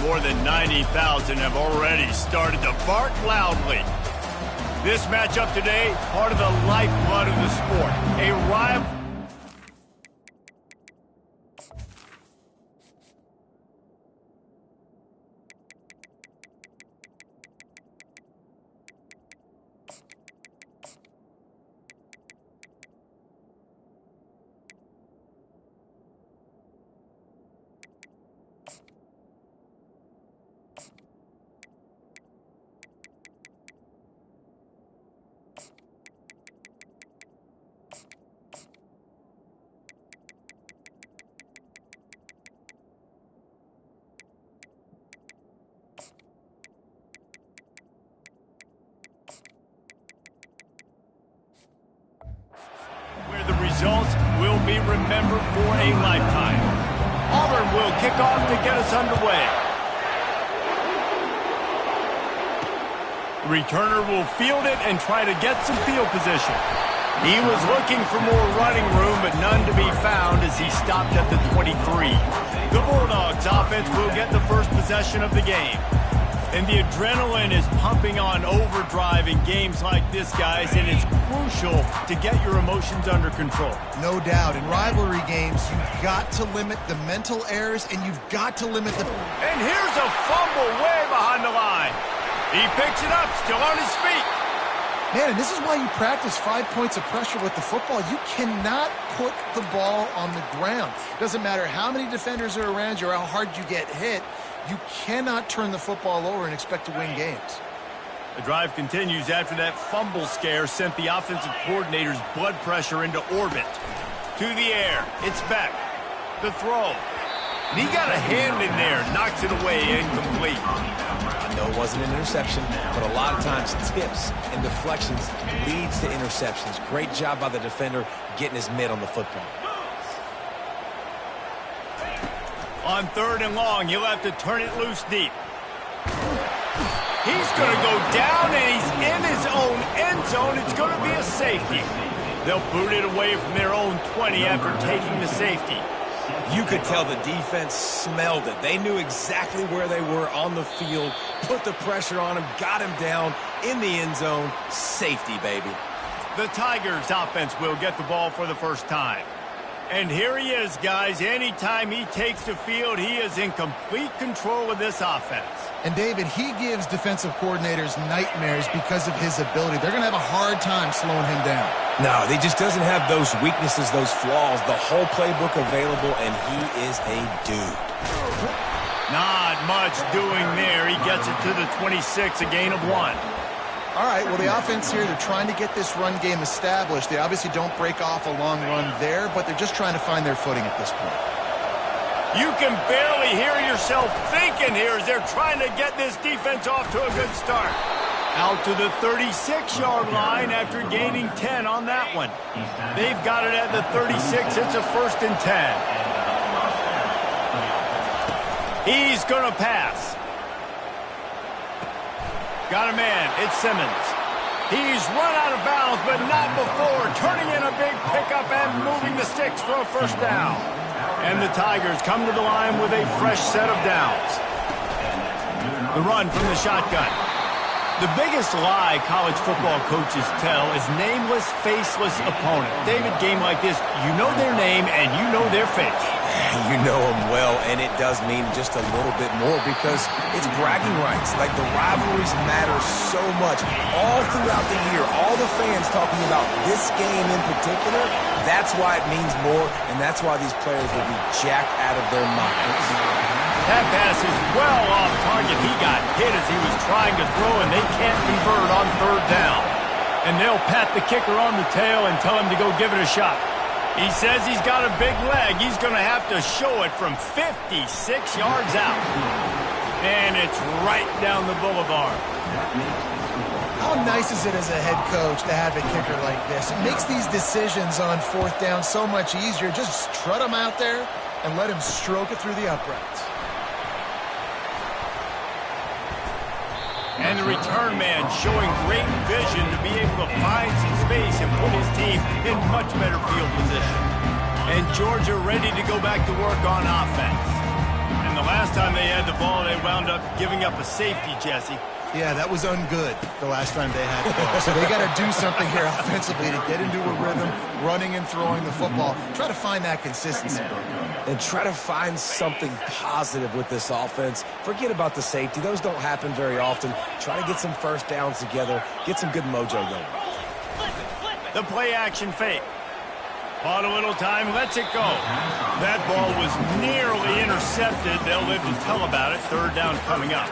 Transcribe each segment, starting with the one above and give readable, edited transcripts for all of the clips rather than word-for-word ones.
more than 90,000 have already started to bark loudly. This matchup today, part of the lifeblood of the sport. A rival. Results will be remembered for a lifetime. Auburn will kick off to get us underway. The returner will field it and try to get some field position. He was looking for more running room, but none to be found as he stopped at the 23. The Bulldogs offense will get the first possession of the game. And the adrenaline is pumping on overdrive in games like this, guys, and it's crucial to get your emotions under control. No doubt. In rivalry games, you've got to limit the mental errors, and you've got to limit the... And here's a fumble way behind the line. He picks it up, still on his feet. Man, and this is why you practice 5 points of pressure with the football. You cannot put the ball on the ground. Doesn't matter how many defenders are around you or how hard you get hit. You cannot turn the football over and expect to win games. The drive continues after that fumble scare sent the offensive coordinator's blood pressure into orbit. To the air, it's Beck. The throw. And he got a hand in there, knocks it away, incomplete. I know it wasn't an interception, but a lot of times tips and deflections leads to interceptions. Great job by the defender getting his mitt on the football. On 3rd and long, he'll have to turn it loose deep. He's going to go down, and he's in his own end zone. It's going to be a safety. They'll boot it away from their own 20 after taking the safety. You could tell the defense smelled it. They knew exactly where they were on the field, put the pressure on him, got him down in the end zone. Safety, baby. The Tigers offense will get the ball for the first time. And here he is, guys. Anytime he takes the field, he is in complete control of this offense. And, David, he gives defensive coordinators nightmares because of his ability. They're going to have a hard time slowing him down. No, he just doesn't have those weaknesses, those flaws, the whole playbook available, and he is a dude. Not much doing there. He gets it to the 26, a gain of 1. All right, well, the offense here, they're trying to get this run game established. They obviously don't break off a long run there, but they're just trying to find their footing at this point. You can barely hear yourself thinking here as they're trying to get this defense off to a good start. Out to the 36-yard line after gaining 10 on that one. They've got it at the 36. It's a 1st and 10. He's going to pass. Got a man. It's Simmons. He's run out of bounds, but not before. Turning in a big pickup and moving the sticks for a 1st down. And the Tigers come to the line with a fresh set of downs. The run from the shotgun. The biggest lie college football coaches tell is nameless, faceless opponent. David, game like this, you know their name and you know their face. You know them well, and it does mean just a little bit more because it's bragging rights. Like, the rivalries matter so much. All throughout the year, all the fans talking about this game in particular, that's why it means more, and that's why these players will be jacked out of their minds. That pass is well off target. He got hit as he was trying to throw, and they can't convert on 3rd down. And they'll pat the kicker on the tail and tell him to go give it a shot. He says he's got a big leg. He's going to have to show it from 56 yards out. And it's right down the boulevard. How nice is it as a head coach to have a kicker like this? It makes these decisions on 4th down so much easier. Just strut him out there and let him stroke it through the uprights. And the return man showing great vision to be able to find some space and put his team in much better field position. And Georgia ready to go back to work on offense. And the last last time they had the ball, they wound up giving up a safety, Jesse. Yeah, that was ungood the last time they had the ball. So they got to do something here offensively to get into a rhythm, running and throwing the football. Try to find that consistency. And try to find something positive with this offense. Forget about the safety. Those don't happen very often. Try to get some first downs together. Get some good mojo going. The play action fake. Bought a little time, lets it go. That ball was nearly intercepted. They'll live to tell about it. Third down coming up.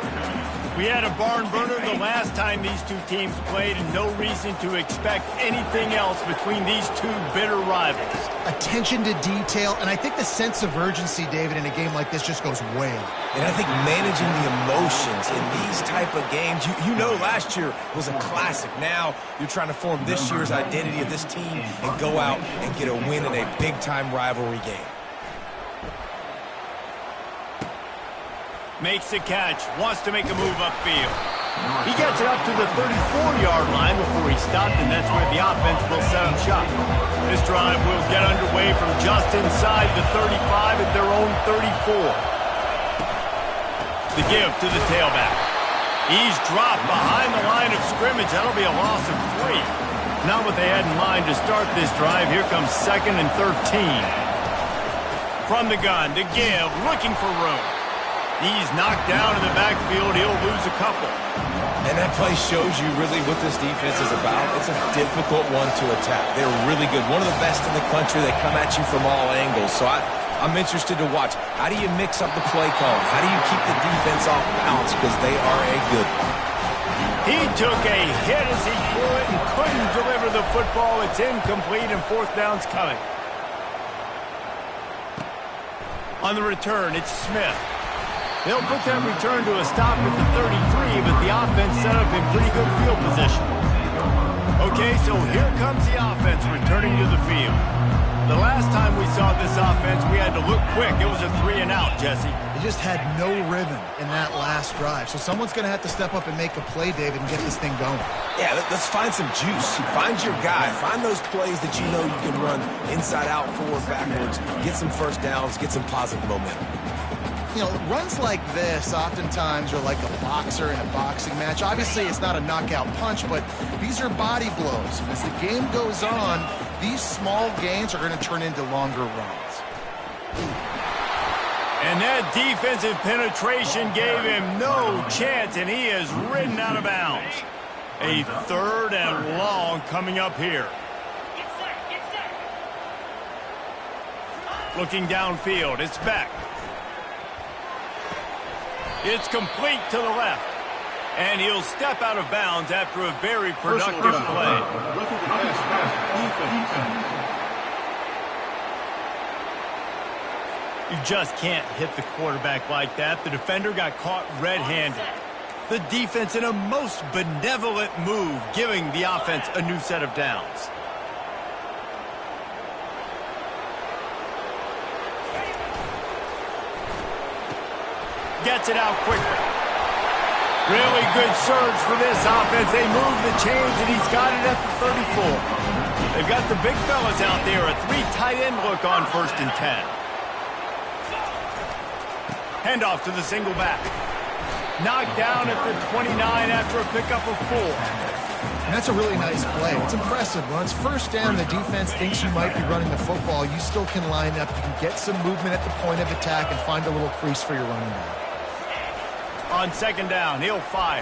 We had a barn burner the last time these two teams played, and no reason to expect anything else between these two bitter rivals. Attention to detail, and I think the sense of urgency, David, in a game like this just goes way up. And I think managing the emotions in these type of games, you know last year was a classic. Now you're trying to form this year's identity of this team and go out and get a win in a big-time rivalry game. Makes the catch, wants to make a move upfield. He gets it up to the 34-yard line before he stopped, and that's where the offense will set up shop. This drive will get underway from just inside the 35 at their own 34. The give to the tailback. He's dropped behind the line of scrimmage. That'll be a loss of 3. Not what they had in mind to start this drive. Here comes 2nd and 13. From the gun, the give, looking for room. He's knocked down in the backfield. He'll lose a couple. And that play shows you really what this defense is about. It's a difficult one to attack. They're really good. One of the best in the country. They come at you from all angles. So I'm interested to watch. How do you mix up the play call? How do you keep the defense off balance? Because they are a good one. He took a hit as he threw it and couldn't deliver the football. It's incomplete, and 4th down's coming. On the return, it's Smith. They'll put that return to a stop at the 33, but the offense set up in pretty good field position. Okay, so here comes the offense returning to the field. The last time we saw this offense, we had to look quick. It was a 3-and-out, Jesse. They just had no rhythm in that last drive. So someone's going to have to step up and make a play, David, and get this thing going. Yeah, let's find some juice. Find your guy. Find those plays that you know you can run inside out, forward, backwards. Get some first downs. Get some positive momentum. You know, runs like this oftentimes are like a boxer in a boxing match. Obviously, it's not a knockout punch, but these are body blows. As the game goes on, these small gains are going to turn into longer runs. And that defensive penetration gave him no chance, and he is ridden out of bounds. A 3rd and long coming up here. Looking downfield, it's Beck. It's complete to the left. And he'll step out of bounds after a very productive play. You just can't hit the quarterback like that. The defender got caught red-handed. The defense in a most benevolent move, giving the offense a new set of downs. Gets it out quickly. Really good surge for this offense. They move the chains, and he's got it at the 34. They've got the big fellas out there. A 3 tight end look on 1st and 10. Handoff to the single back. Knocked down at the 29 after a pickup of 4. And that's a really nice play. It's impressive. When it's 1st down, the defense thinks you might be running the football. You still can line up. You can get some movement at the point of attack and find a little crease for your running back. On 2nd down, he'll fire.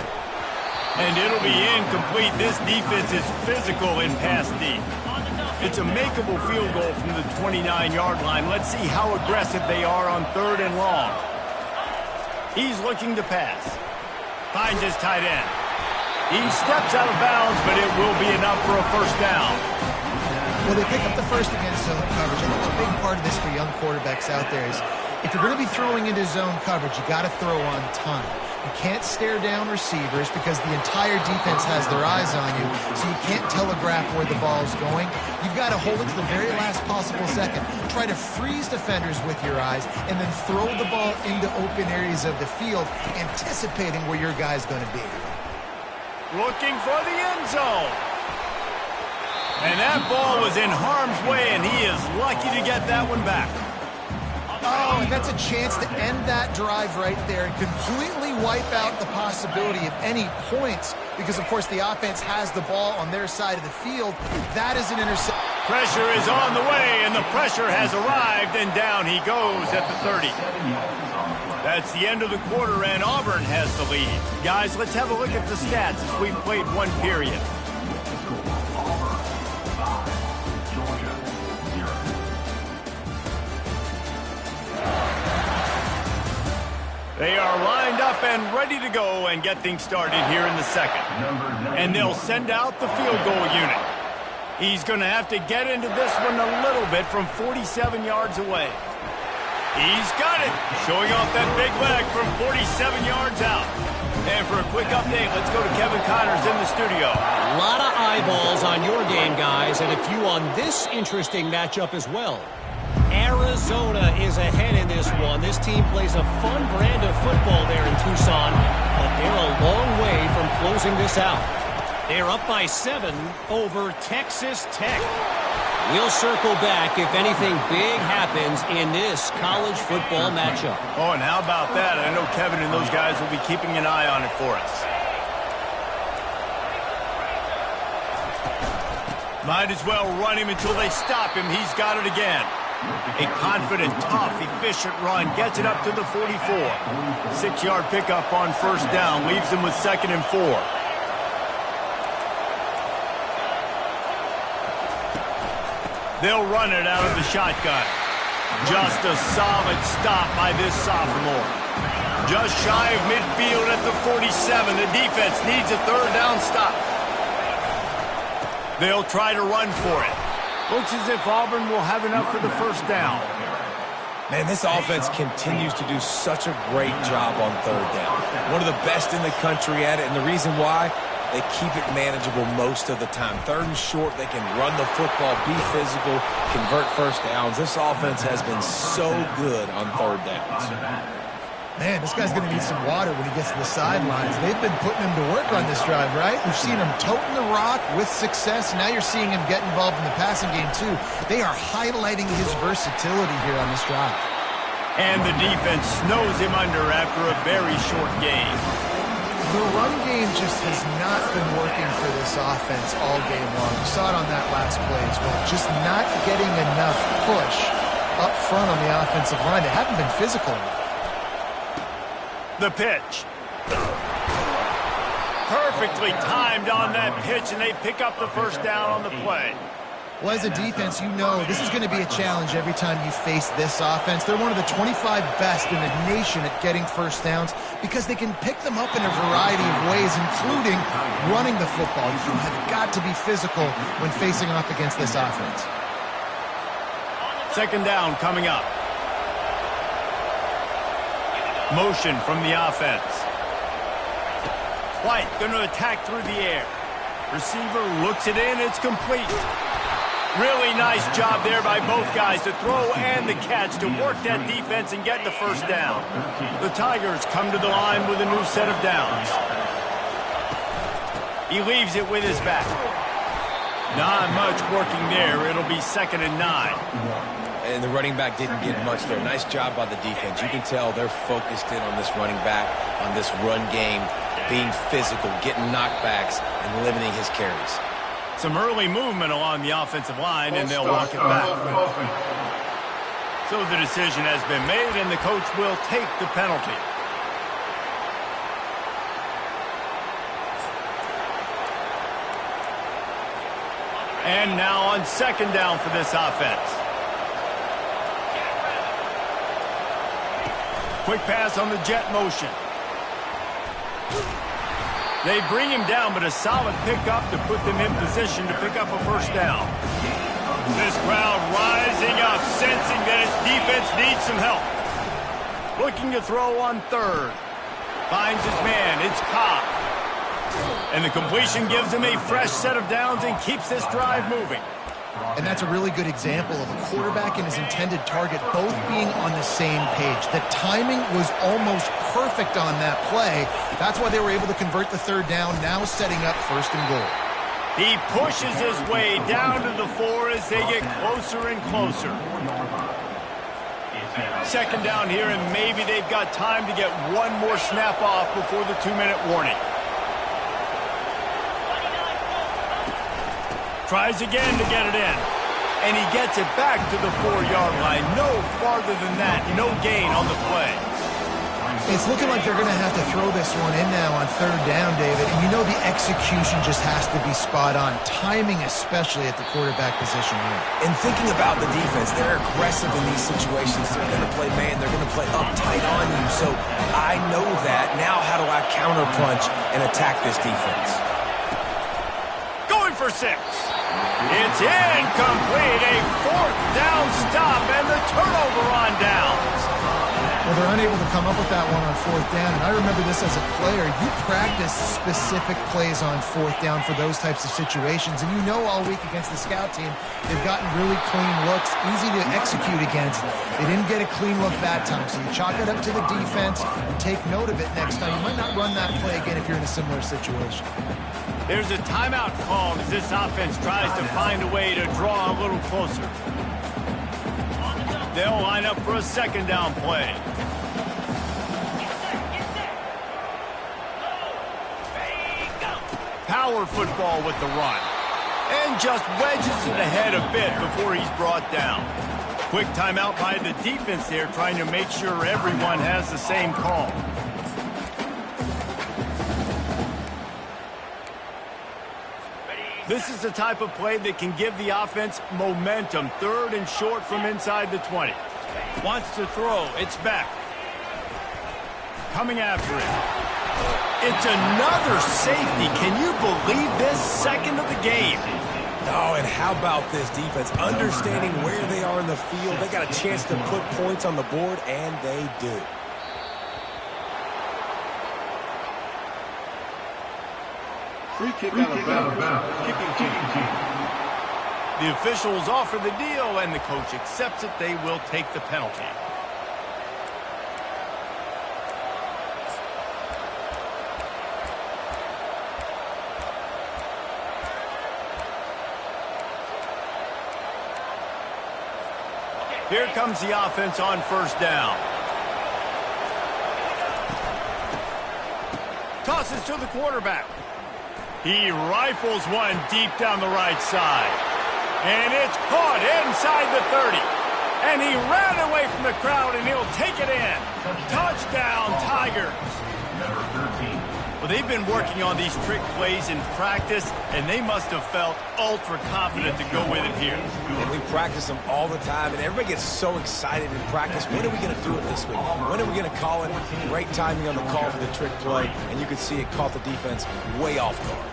And it'll be incomplete. This defense is physical in pass deep. It's a makeable field goal from the 29-yard line. Let's see how aggressive they are on 3rd and long. He's looking to pass. Finds his tight end. He steps out of bounds, but it will be enough for a 1st down. Well, they pick up the first against zone coverage. I think a big part of this for young quarterbacks out there is if you're going to be throwing into zone coverage, you got to throw on time. You can't stare down receivers because the entire defense has their eyes on you, so you can't telegraph where the ball's going. You've got to hold it to the very last possible second. Try to freeze defenders with your eyes and then throw the ball into open areas of the field, anticipating where your guy's going to be. Looking for the end zone. And that ball was in harm's way, and he is lucky to get that one back. Oh, and that's a chance to end that drive right there and completely wipe out the possibility of any points because, of course, the offense has the ball on their side of the field. That is an interception. Pressure is on the way, and the pressure has arrived, and down he goes at the 30. That's the end of the quarter, and Auburn has the lead. Guys, let's have a look at the stats as we've played one period. They are lined up and ready to go and get things started here in the second. And they'll send out the field goal unit. He's going to have to get into this one a little bit from 47 yards away. He's got it, showing off that big leg from 47 yards out. And for a quick update, let's go to Kevin Connors in the studio. A lot of eyeballs on your game, guys, and a few on this interesting matchup as well. Arizona is ahead in this one. This team plays a fun brand of football there in Tucson, but they're a long way from closing this out. They're up by 7 over Texas Tech. We'll circle back if anything big happens in this college football matchup. Oh, and how about that? I know Kevin and those guys will be keeping an eye on it for us. Might as well run him until they stop him. He's got it again. A confident, tough, efficient run gets it up to the 44. 6-yard pickup on first down leaves him with 2nd and 4. They'll run it out of the shotgun. Just a solid stop by this sophomore. Just shy of midfield at the 47. The defense needs a 3rd down stop. They'll try to run for it. Looks as if Auburn will have enough for the 1st down. Man, this offense continues to do such a great job on 3rd down. One of the best in the country at it, and the reason why, they keep it manageable most of the time. 3rd and short, they can run the football, be physical, convert 1st downs. This offense has been so good on 3rd downs. Man, this guy's going to need some water when he gets to the sidelines. They've been putting him to work on this drive, right? We've seen him toting the rock with success. Now you're seeing him get involved in the passing game, too. They are highlighting his versatility here on this drive. And the defense snows him under after a very short game. The run game just has not been working for this offense all game long. We saw it on that last play as well. Just not getting enough push up front on the offensive line. They haven't been physical enough. The pitch. Perfectly timed on that pitch, and they pick up the 1st down on the play. Well, as a defense, you know this is going to be a challenge every time you face this offense. They're one of the 25 best in the nation at getting 1st downs because they can pick them up in a variety of ways, including running the football. You have got to be physical when facing off against this offense. 2nd down coming up. Motion from the offense. White going to attack through the air. Receiver looks it in. It's complete. Really nice job there by both guys to throw and the catch to work that defense and get the 1st down. The Tigers come to the line with a new set of downs. He leaves it with his back. Not much working there. It'll be 2nd and 9. And the running back didn't get much there. Nice job by the defense. You can tell they're focused in on this running back, on this run game, being physical, getting knockbacks, and limiting his carries. Some early movement along the offensive line, and they'll walk it back. So the decision has been made, and the coach will take the penalty. And now on 2nd down for this offense. Quick pass on the jet motion. They bring him down, but a solid pickup to put them in position to pick up a 1st down. This crowd rising up, sensing that its defense needs some help. Looking to throw on 3rd. Finds his man. It's Cobb. And the completion gives him a fresh set of downs and keeps this drive moving. And that's a really good example of a quarterback and his intended target both being on the same page. The timing was almost perfect on that play. That's why they were able to convert the 3rd down, now setting up 1st and goal. He pushes his way down to the 4 as they get closer and closer. Second down here, and maybe they've got time to get one more snap off before the 2-minute warning. Tries again to get it in. And he gets it back to the 4-yard line. No farther than that. No gain on the play. It's looking like they're going to have to throw this one in now on third down, David. And you know the execution just has to be spot on. Timing especially at the quarterback position here. And thinking about the defense, they're aggressive in these situations. They're going to play man. They're going to play uptight on you. So I know that. Now how do I counterpunch and attack this defense? Going for 6. It's incomplete. A 4th down stop and the turnover on downs. Well, they're unable to come up with that one on 4th down. And I remember this as a player. You practice specific plays on 4th down for those types of situations. And you know all week against the scout team, they've gotten really clean looks, easy to execute against. They didn't get a clean look that time. So you chalk it up to the defense and take note of it next time. You might not run that play again if you're in a similar situation. There's a timeout called as this offense tries to find a way to draw a little closer. They'll line up for a 2nd down play. Power football with the run. And just wedges it ahead a bit before he's brought down. Quick timeout by the defense there, trying to make sure everyone has the same call. This is the type of play that can give the offense momentum. 3rd and short from inside the 20. Wants to throw. It's back. Coming after it. It's another safety. Can you believe this? 2nd of the game. Oh, and how about this defense? Understanding where they are in the field. They got a chance to put points on the board, and they do. Free kick out of bounds. Kicking team. The officials offer the deal, and the coach accepts it. They will take the penalty. Here comes the offense on 1st down. Tosses to the quarterback. He rifles one deep down the right side. And it's caught inside the 30. And he ran away from the crowd, and he'll take it in. Touchdown, Tigers. Well, they've been working on these trick plays in practice, and they must have felt ultra confident to go with it here. And we practice them all the time, and everybody gets so excited in practice. When are we going to do it this week? When are we going to call it? Great timing on the call for the trick play, and you can see it caught the defense way off guard.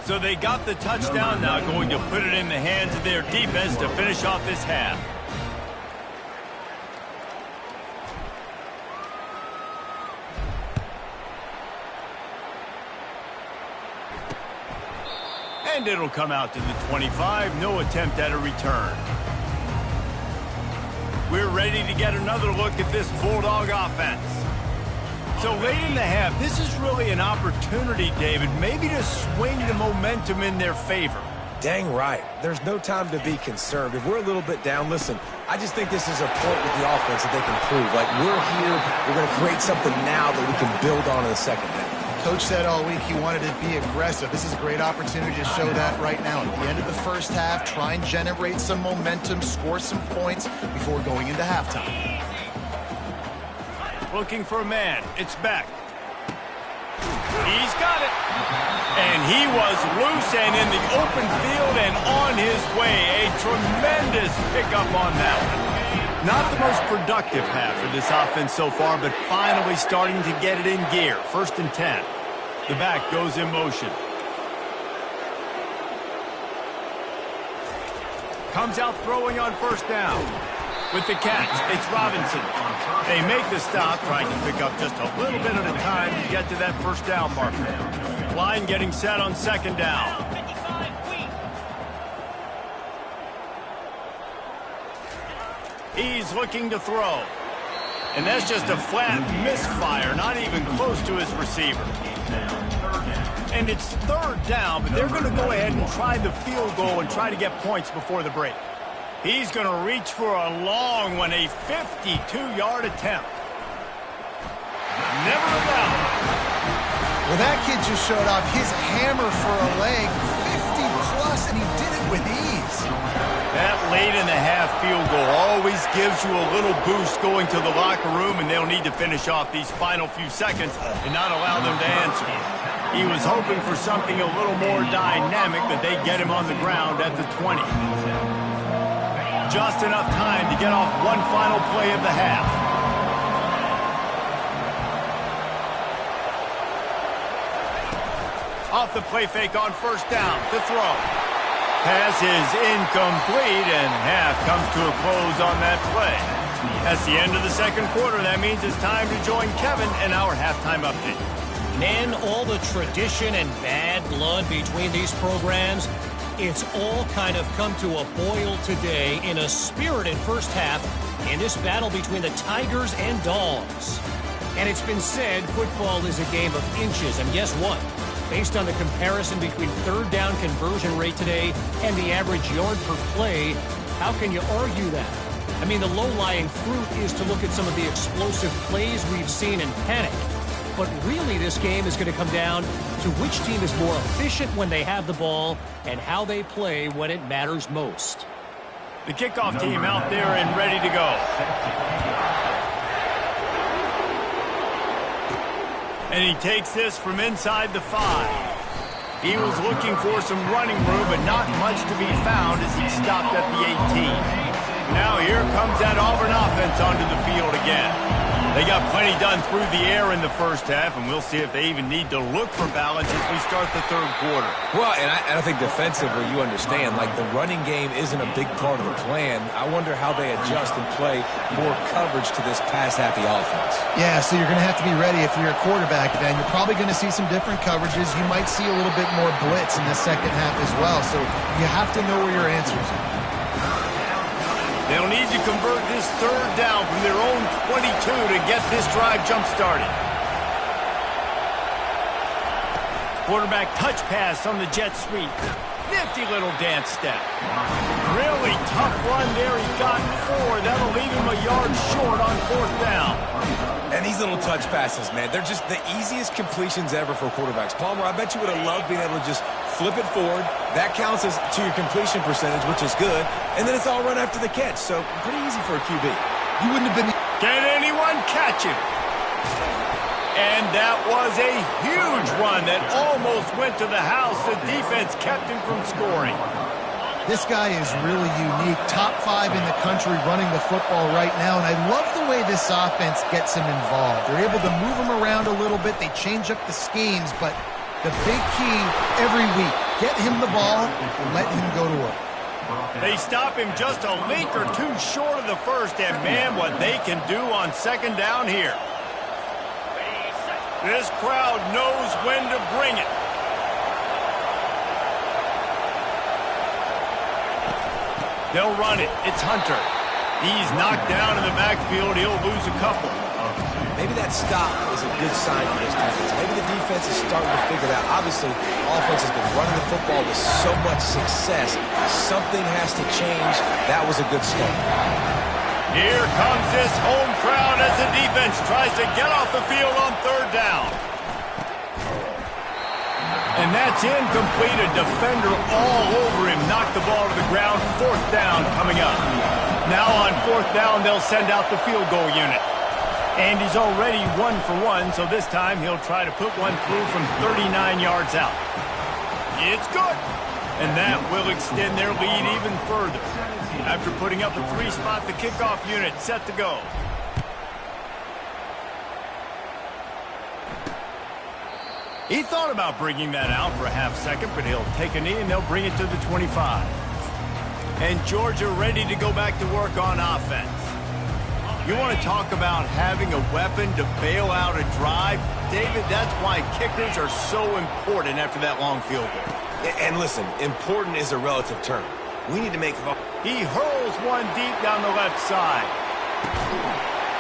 So they got the touchdown, now going to put it in the hands of their defense to finish off this half. And it'll come out to the 25. No attempt at a return. We're ready to get another look at this Bulldog offense. So late in the half, this is really an opportunity, David, maybe to swing the momentum in their favor. Dang right. There's no time to be concerned. If we're a little bit down, listen, I just think this is a point with the offense that they can prove. Like, we're here, we're going to create something now that we can build on in the 2nd half. Coach said all week he wanted to be aggressive. This is a great opportunity to show that right now. At the end of the 1st half, try and generate some momentum, score some points before going into halftime. Looking for a man. It's back. He's got it. And he was loose and in the open field and on his way. A tremendous pickup on that one. Not the most productive half for this offense so far, but finally starting to get it in gear. 1st and 10. The back goes in motion. Comes out throwing on 1st down. With the catch, it's Robinson. They make the stop, trying to pick up just a little bit at a time to get to that 1st down marker. Line getting set on 2nd down. He's looking to throw. And that's just a flat misfire, not even close to his receiver. And it's third down, but they're going to go ahead and try the field goal and try to get points before the break. He's going to reach for a long one, a 52-yard attempt. Never a doubt. Well, that kid just showed off his hammer for a leg, 50-plus, and he did it with ease. That late-in-the-half field goal always gives you a little boost going to the locker room, and they'll need to finish off these final few seconds and not allow them to answer. He was hoping for something a little more dynamic, but they get him on the ground at the 20. Just enough time to get off one final play of the half. Off the play fake on first down to throw. Pass is incomplete, and half comes to a close on that play. That's the end of the second quarter. That means it's time to join Kevin and our halftime update. Man, all the tradition and bad blood between these programs, it's all kind of come to a boil today in a spirited first half in this battle between the Tigers and Dogs. And it's been said football is a game of inches, and guess what? Based on the comparison between third down conversion rate today and the average yard per play, how can you argue that? I mean, the low-lying fruit is to look at some of the explosive plays we've seen in panic. But really, this game is going to come down to which team is more efficient when they have the ball and how they play when it matters most. The kickoff team out there and ready to go. And he takes this from inside the 5. He was looking for some running room, but not much to be found as he stopped at the 18. Now here comes that Auburn offense onto the field again. They got plenty done through the air in the first half, and we'll see if they even need to look for balance as we start the third quarter. Well, and I think defensively, you understand, like the running game isn't a big part of the plan. I wonder how they adjust and play more coverage to this pass-happy offense. Yeah, so you're going to have to be ready if you're a quarterback, then. You're probably going to see some different coverages. You might see a little bit more blitz in the second half as well, so you have to know where your answers are. They'll need to convert this third down from their own 22 to get this drive jump-started. Quarterback touch pass on the jet sweep. Nifty little dance step. Really tough run there. He got 4. That'll leave him a yard short on fourth down. And these little touch passes, man, they're just the easiest completions ever for quarterbacks. Palmer, I bet you would have loved being able to just flip it forward. That counts as to your completion percentage, which is good. And then it's all run after the catch, so pretty easy for a QB. You wouldn't have been... Can anyone catch him? And that was a huge run that almost went to the house. The defense kept him from scoring. This guy is really unique. Top 5 in the country running the football right now, and I love the way this offense gets him involved. They're able to move him around a little bit. They change up the schemes, but the big key every week, get him the ball and let him go to work. They stop him just a link or two short of the first, and man, what they can do on second down here. This crowd knows when to bring it. They'll run it. It's Hunter. He's knocked down in the backfield. He'll lose a couple. Maybe that stop is a good sign for this defense. Maybe the defense is starting to figure that out. Obviously, offense has been running the football with so much success. Something has to change. That was a good start. Here comes this home crowd as the defense tries to get off the field on third down. And that's incomplete. A defender all over him. Knocked the ball to the ground. Fourth down coming up. Now on fourth down, they'll send out the field goal unit. And he's already 1 for 1, so this time he'll try to put one through from 39 yards out. It's good. And that will extend their lead even further. After putting up a 3-spot, the kickoff unit set to go. He thought about bringing that out for a half second, but he'll take a knee and they'll bring it to the 25. And Georgia ready to go back to work on offense. You want to talk about having a weapon to bail out a drive? David, that's why kickers are so important after that long field goal. And listen, important is a relative term. We need to make... He hurls one deep down the left side.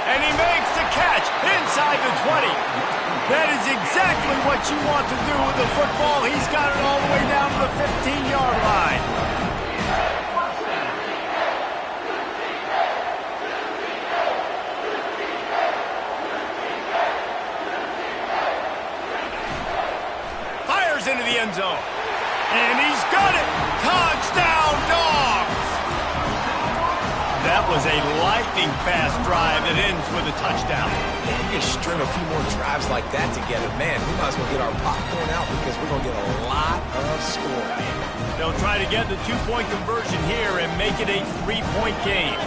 And he makes the catch inside the 20. That is exactly what you want to do with the football. He's got it all the way down to the 15-yard line. Fires into the end zone. And he's got it. Touchdown, Dogs! That was a lightning-fast drive that ends with a touchdown. If you can string a few more drives like that together, man, we might as well get our popcorn out because we're going to get a lot of scoring. They'll try to get the two-point conversion here and make it a three-point game.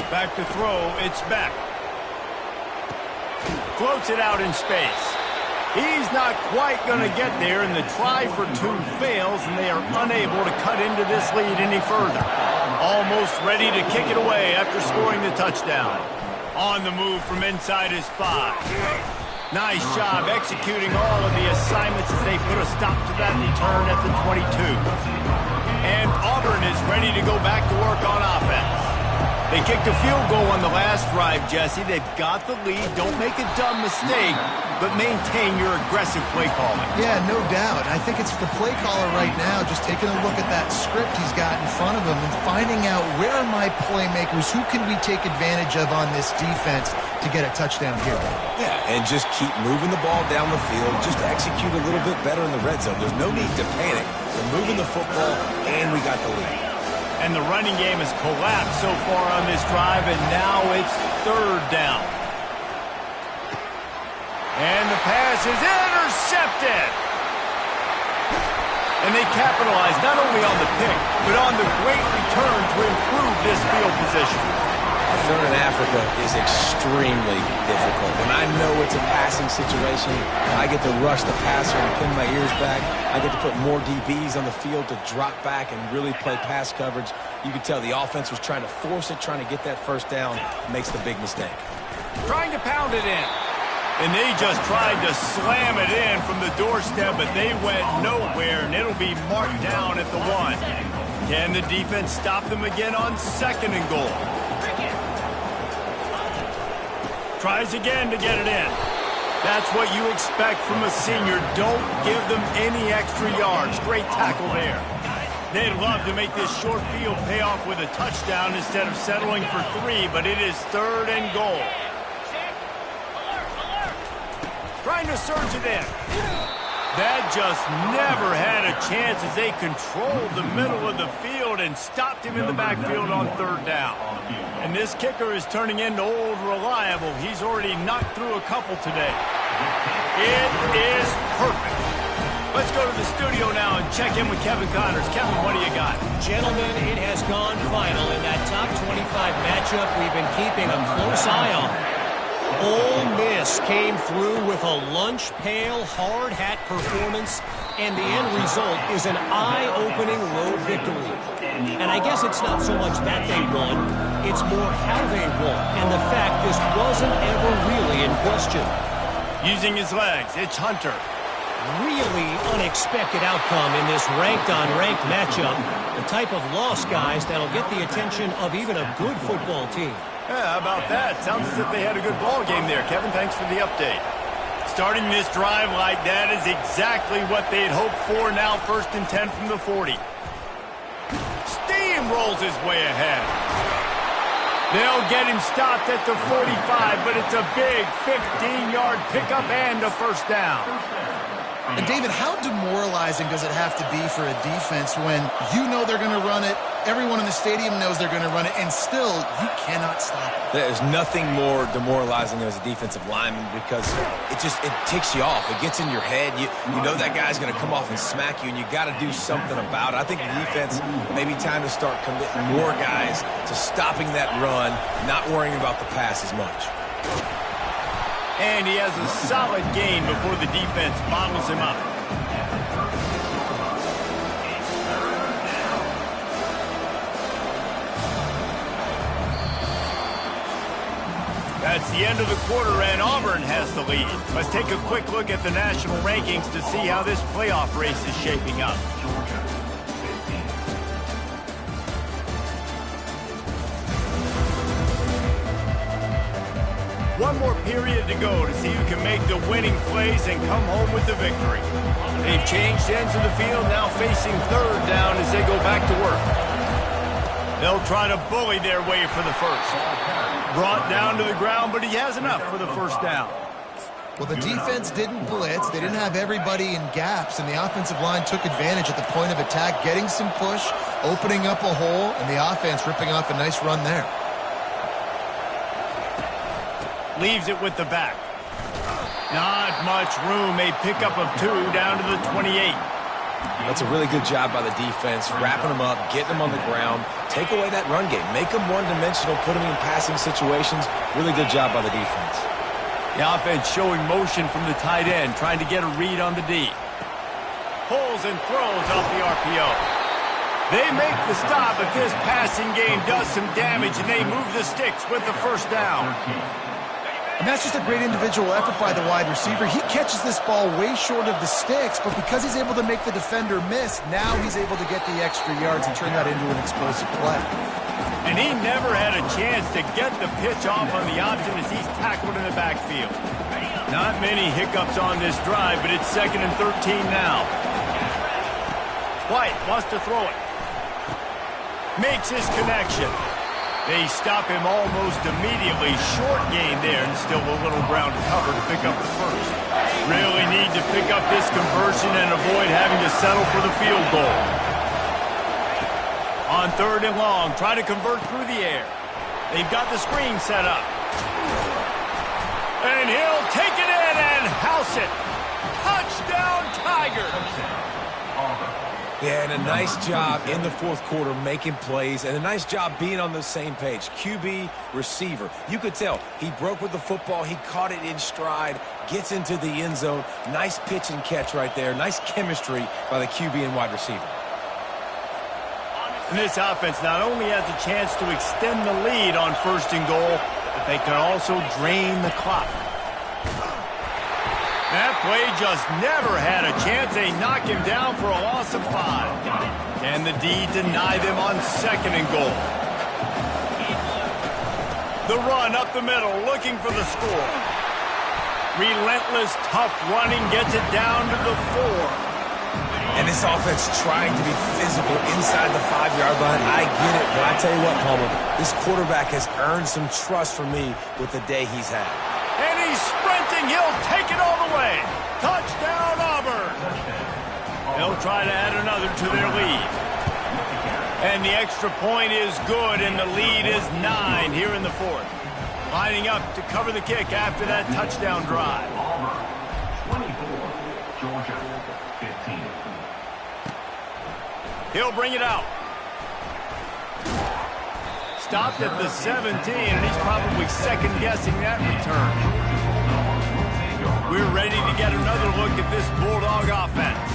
Back to throw, it's Beck. Floats it out in space. He's not quite going to get there, and the try for two fails, and they are unable to cut into this lead any further. Almost ready to kick it away after scoring the touchdown. On the move from inside his 5. Nice job executing all of the assignments as they put a stop to that return at the 22. And Auburn is ready to go back to work on offense. They kicked a field goal on the last drive, Jesse. They've got the lead. Don't make a dumb mistake, but maintain your aggressive play calling. Yeah, no doubt. I think it's the play caller right now just taking a look at that script he's got in front of him and finding out where are my playmakers, who can we take advantage of on this defense to get a touchdown here. Yeah, and just keep moving the ball down the field. Just execute a little bit better in the red zone. There's no need to panic. We're moving the football, and we got the lead. And the running game has collapsed so far on this drive, and now it's third down. And the pass is intercepted. And they capitalize not only on the pick, but on the great return to improve this field position. Third in Africa is extremely difficult. When I know it's a passing situation, I get to rush the passer and pin my ears back. I get to put more DBs on the field to drop back and really play pass coverage. You can tell the offense was trying to force it, trying to get that first down, makes the big mistake. Trying to pound it in. And they just tried to slam it in from the doorstep, but they went nowhere, and it'll be marked down at the 1. Can the defense stop them again on second and goal? Tries again to get it in. That's what you expect from a senior. Don't give them any extra yards. Great tackle there. They'd love to make this short field pay off with a touchdown instead of settling for 3, but it is third and goal. Trying to surge it in. That just never had a chance as they controlled the middle of the field and stopped him in the backfield on third down. And this kicker is turning into old reliable. He's already knocked through a couple today. It is perfect. Let's go to the studio now and check in with Kevin Connors. Kevin, what do you got? Gentlemen, it has gone final in that top 25 matchup we've been keeping a close eye on. Ole Miss came through with a lunch pail hard hat performance, and the end result is an eye-opening road victory. And I guess it's not so much that they won, it's more how they won, and the fact this wasn't ever really in question. Using his legs, it's Hunter. Really unexpected outcome in this ranked-on-ranked matchup. The type of loss, guys, that'll get the attention of even a good football team. Yeah, how about that? Sounds as if they had a good ball game there. Kevin, thanks for the update. Starting this drive like that is exactly what they had hoped for. Now 1st and 10 from the 40. Steamrolls his way ahead. They'll get him stopped at the 45, but it's a big 15-yard pickup and a first down. And, David, how demoralizing does it have to be for a defense when you know they're going to run it, everyone in the stadium knows they're going to run it, and still you cannot stop it? There's nothing more demoralizing as a defensive lineman because it ticks you off. It gets in your head. You know that guy's going to come off and smack you, and you got to do something about it. I think the defense may be time to start committing more guys to stopping that run, not worrying about the pass as much. And he has a solid gain before the defense bottles him up. That's the end of the quarter, and Auburn has the lead. Let's take a quick look at the national rankings to see how this playoff race is shaping up. one more period to go to see who can make the winning plays and come home with the victory. They've changed ends of the field, now facing third down as they go back to work. They'll try to bully their way for the first. Brought down to the ground, but he has enough for the first down. Well, the defense didn't blitz. They didn't have everybody in gaps, and the offensive line took advantage at the point of attack, getting some push, opening up a hole, and the offense ripping off a nice run there. Leaves it with the back. Not much room. A pickup of 2 down to the 28. That's a really good job by the defense, wrapping them up, getting them on the ground, take away that run game, make them one-dimensional, put them in passing situations. Really good job by the defense. The offense showing motion from the tight end, trying to get a read on the D. Pulls and throws off the RPO. They make the stop, but this passing game does some damage, and they move the sticks with the first down. And that's just a great individual effort by the wide receiver. He catches this ball way short of the sticks, but because he's able to make the defender miss, now he's able to get the extra yards and turn that into an explosive play. And he never had a chance to get the pitch off on the option as he's tackled in the backfield. Not many hiccups on this drive, but it's 2nd and 13 now. White wants to throw it. Makes his connection. They stop him almost immediately. Short gain there, and still a little ground to cover to pick up the first. Really need to pick up this conversion and avoid having to settle for the field goal. On 3rd and long, try to convert through the air. They've got the screen set up. And he'll take it in and house it. Touchdown, Tigers! Yeah, and a nice job in the 4th quarter making plays, and a nice job being on the same page. QB, receiver. You could tell he broke with the football. He caught it in stride, gets into the end zone. Nice pitch and catch right there. Nice chemistry by the QB and wide receiver. And this offense not only has a chance to extend the lead on 1st and goal, but they can also drain the clock. That play just never had a chance. They knock him down for a loss of 5. Can the D deny them on 2nd and goal? The run up the middle, looking for the score. Relentless, tough running gets it down to the 4. And this offense trying to be physical inside the 5-yard line. I get it, but I tell you what, Palmer, this quarterback has earned some trust from me with the day he's had. And he's sprinting. He'll take it all the way. Touchdown, Auburn. They'll try to add another to their lead. And the extra point is good, and the lead is 9 here in the 4th. Lining up to cover the kick after that touchdown drive. 24, Georgia 15. He'll bring it out. Stopped at the 17, and he's probably second-guessing that return. We're ready to get another look at this Bulldog offense.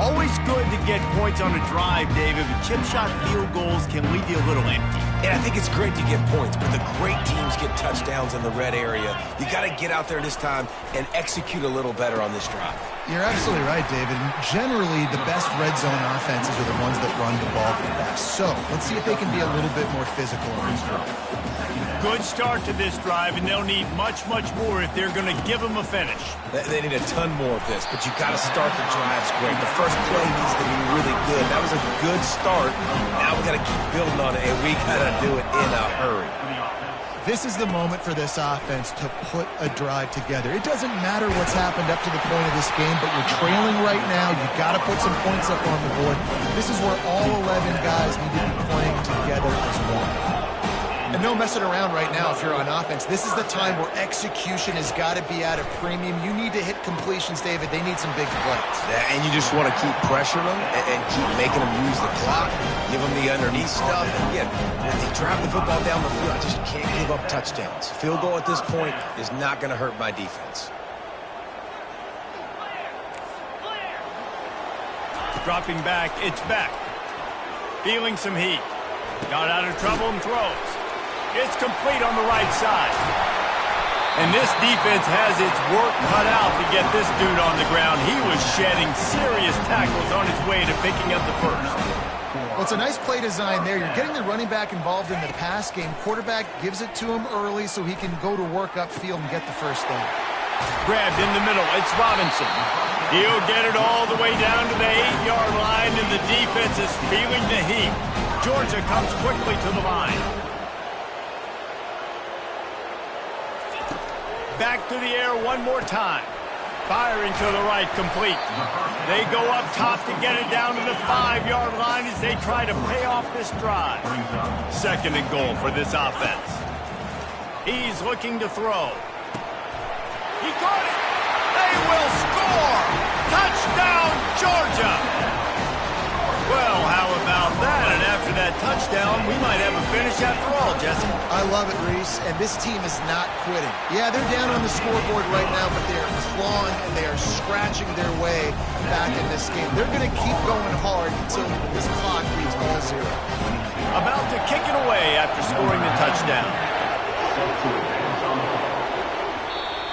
Always good to get points on a drive, David, but chip shot field goals can leave you a little empty. And I think it's great to get points, but the great teams get touchdowns in the red area. You got to get out there this time and execute a little better on this drive. You're absolutely right, David. And generally, the best red zone offenses are the ones that run the ball the best. So let's see if they can be a little bit more physical in this drive. Good start to this drive, and they'll need much, much more if they're going to give them a finish. They need a ton more of this, but you got to start the drives great. The first play needs to be really good. That was a good start. Now we got to keep building on it, and we got to do it in a hurry. This is the moment for this offense to put a drive together. It doesn't matter what's happened up to the point of this game, but you're trailing right now. You've got to put some points up on the board. This is where all 11 guys need to be playing together as one. And no messing around right now if you're on offense. This is the time where execution has got to be at a premium. You need to hit completions, David. They need some big plays. And you just want to keep pressuring them and keep making them use the clock, give them the underneath stuff. And again, when they drive the football down the field, I just can't give up touchdowns. Field goal at this point is not going to hurt my defense. Dropping back, it's back. Feeling some heat. Got out of trouble and throws. It's complete on the right side. And this defense has its work cut out to get this dude on the ground. He was shedding serious tackles on his way to picking up the first. Well, it's a nice play design there. You're getting the running back involved in the pass game. Quarterback gives it to him early so he can go to work upfield and get the first down. Grabbed in the middle. It's Robinson. He'll get it all the way down to the 8-yard line, and the defense is feeling the heat. Georgia comes quickly to the line. Back to the air one more time. Firing to the right, complete. They go up top to get it down to the 5-yard line as they try to pay off this drive. 2nd and goal for this offense. He's looking to throw. He caught it. They will score. Touchdown, Georgia. Well, how about that? And after that touchdown, we might have a finish after all, Jesse. I love it, Reese, and this team is not quitting. Yeah, they're down on the scoreboard right now, but they are clawing and they are scratching their way back in this game. They're going to keep going hard until this clock reads all 0. About to kick it away after scoring the touchdown.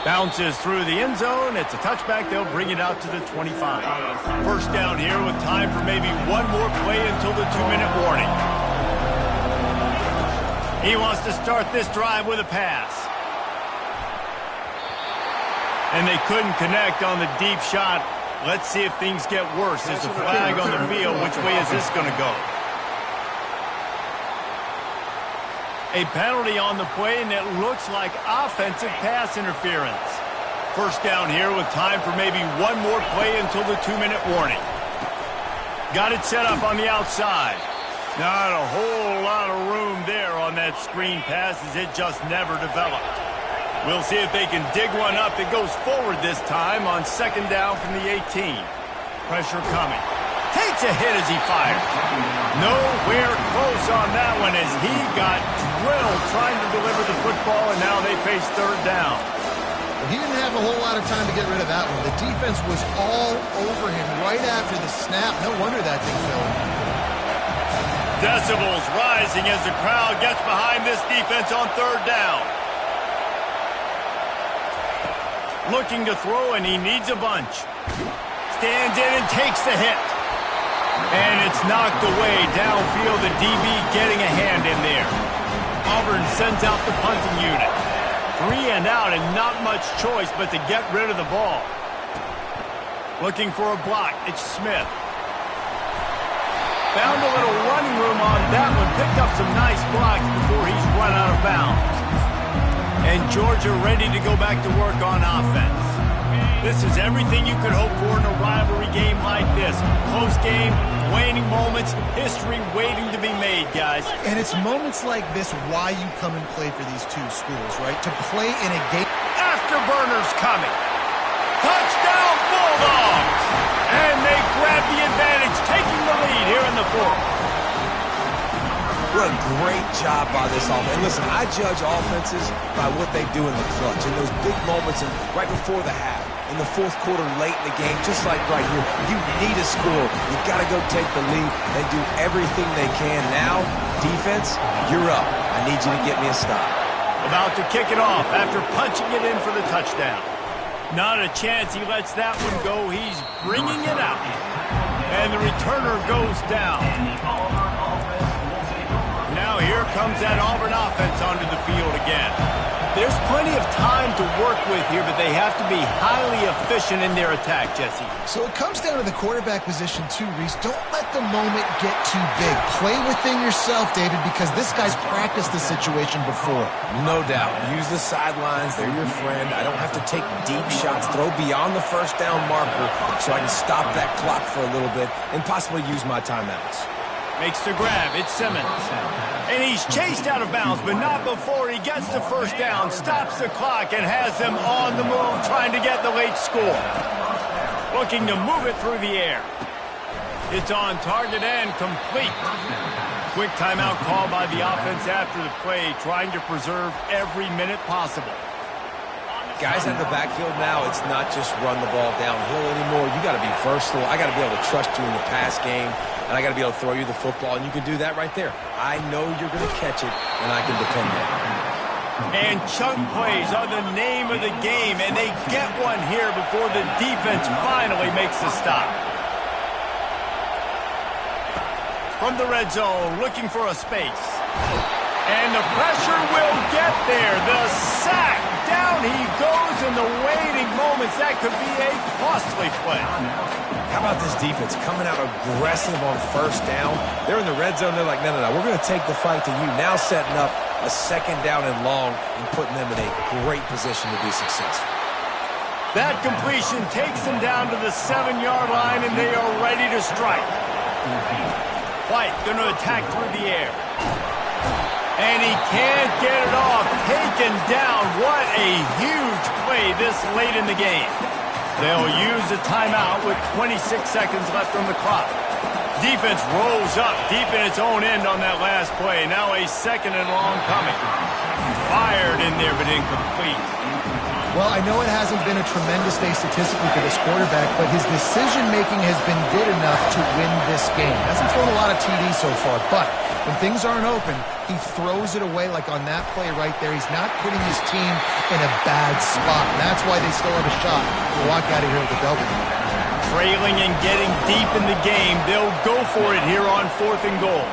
Bounces through the end zone. It's a touchback. They'll bring it out to the 25. First down here with time for maybe one more play until the 2-minute warning. He wants to start this drive with a pass. And they couldn't connect on the deep shot. Let's see if things get worse. There's a flag on the field. Which way is this going to go? A penalty on the play, and it looks like offensive pass interference. First down here with time for maybe one more play until the 2-minute warning. Got it set up on the outside. Not a whole lot of room there on that screen pass as it just never developed. We'll see if they can dig one up that goes forward this time on 2nd down from the 18. Pressure coming. Takes a hit as he fires. Nowhere close on that one as he got drilled trying to deliver the football, and now they face 3rd down. Well, he didn't have a whole lot of time to get rid of that one. The defense was all over him right after the snap. No wonder that thing fell. Decibels rising as the crowd gets behind this defense on 3rd down. Looking to throw, and he needs a bunch. Stands in and takes the hit. And it's knocked away downfield. The DB getting a hand in there. Auburn sends out the punting unit. 3 and out and not much choice but to get rid of the ball. Looking for a block. It's Smith. Found a little running room on that one. Picked up some nice blocks before he's run out of bounds. And Georgia ready to go back to work on offense. This is everything you could hope for in a rivalry game like this. Close game, waning moments, history waiting to be made, guys. And it's moments like this why you come and play for these two schools, right? To play in a game. Afterburners coming. Touchdown Bulldogs! And they grab the advantage, taking the lead here in the 4th. What a great job by this offense. And listen, I judge offenses by what they do in the clutch, in those big moments and right before the half. In the 4th quarter, late in the game, just like right here, you need a score. You got to go take the lead. They do everything they can. Now, defense, you're up. I need you to get me a stop. About to kick it off after punching it in for the touchdown. Not a chance he lets that one go. He's bringing it out. And the returner goes down. Now here comes that Auburn offense onto the field again. There's plenty of time to work with here, but they have to be highly efficient in their attack, Jesse. So it comes down to the quarterback position too, Reese. Don't let the moment get too big. Play within yourself, David, because this guy's practiced the situation before. No doubt. Use the sidelines. They're your friend. I don't have to take deep shots, throw beyond the 1st down marker so I can stop that clock for a little bit and possibly use my timeouts. Makes the grab. It's Simmons. And he's chased out of bounds, but not before he gets the 1st down, stops the clock, and has them on the move trying to get the late score. Looking to move it through the air. It's on target and complete. Quick timeout call by the offense after the play, trying to preserve every minute possible. Guys in the backfield now, it's not just run the ball downhill anymore. You got to be versatile. I got to be able to trust you in the pass game, and I got to be able to throw you the football, and you can do that right there. I know you're going to catch it, and I can depend on it. And chunk plays are the name of the game, and they get one here before the defense finally makes the stop. from the red zone, looking for a space. And the pressure will get there. The sack. Down he goes in the waiting moments. That could be a costly play. How about this defense coming out aggressive on first down? They're in the red zone. They're like, no, we're going to take the fight to you. Now setting up a second down and long and putting them in a great position to be successful. That completion takes them down to the 7-yard line, and they are ready to strike. White going to attack through the air. And he can't get it off. Taken down. What a huge play this late in the game. They'll use a timeout with 26 seconds left on the clock. Defense rolls up deep in its own end on that last play. Now a second and long coming. Fired in there, but incomplete. Well, I know it hasn't been a tremendous day statistically for this quarterback, but his decision-making has been good enough to win this game. Hasn't thrown a lot of TDs so far, but when things aren't open, he throws it away like on that play right there. He's not putting his team in a bad spot. And that's why they still have a shot to walk out of here with a W. Trailing and getting deep in the game, they'll go for it here on 4th and goal.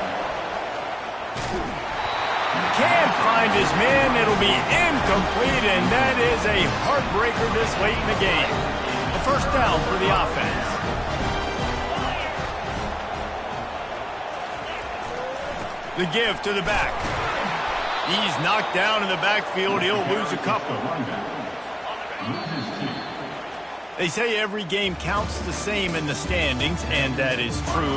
Can't find his man. It'll be incomplete, and that is a heartbreaker this late in the game. A first down for the offense. The give to the back. He's knocked down in the backfield. He'll lose a couple. They say every game counts the same in the standings, and that is true.